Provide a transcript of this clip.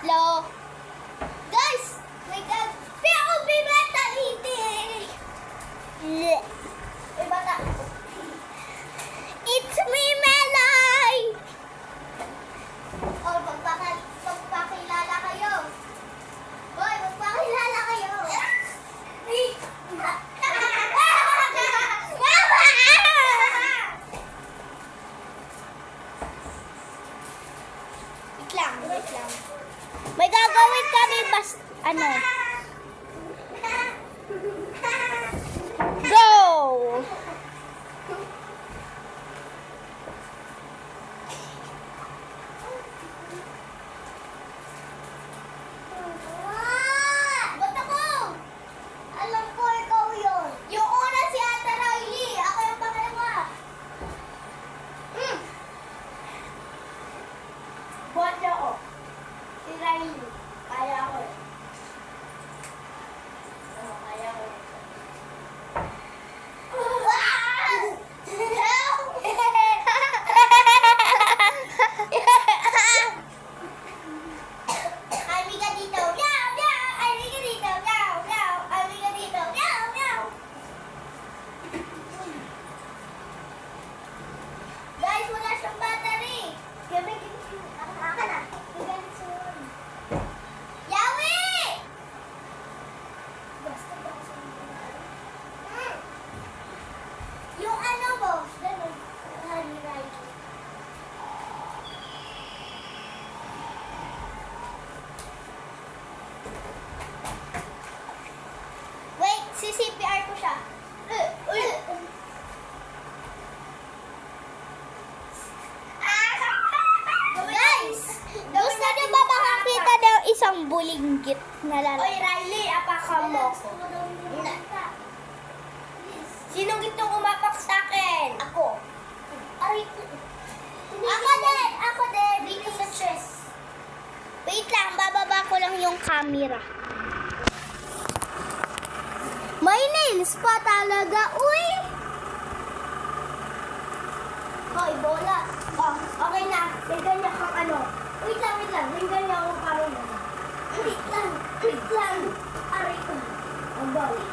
Hello? Guys! May God! POV mentality! Iba na. It's me, Melay! Oh, magpakilala kayo. Hoy, magpakilala kayo. Wait lang. May gagawin kami ano? Go! Ba't ako? Alam ko ikaw yun. Yung una si Ate Riley. Ako yung pangalawa. Buhat niya ako. Si Riley. Kaya ako eh. Kaya ko eh. Halika dito. Meow, meow. Halika dito. Meow, meow. Halika dito. Meow, meow. Guys, wala siyang battery. Gamitin ko. Aka na. Gamitin ko. Yawi! Basta ba sa yung ano mo? Ganun. Honey Riley. Wait, CCPR ko siya. Guys! Gusto niyo ba makakita ng isang bulinggit na lalaki? Oy, Riley, apakan mo ko. Sinong gitong umapak sa akin? Ako. Aray ko. Ako din. Dito sa chest. Wait lang, bababa ko lang yung camera. May nails pa talaga. Uy! Hoy, bola. Oh, okay na. May ganyan kang ano. Wait lang. May ganyan akong parang. Wait lang. Aray ko. Ang bawit.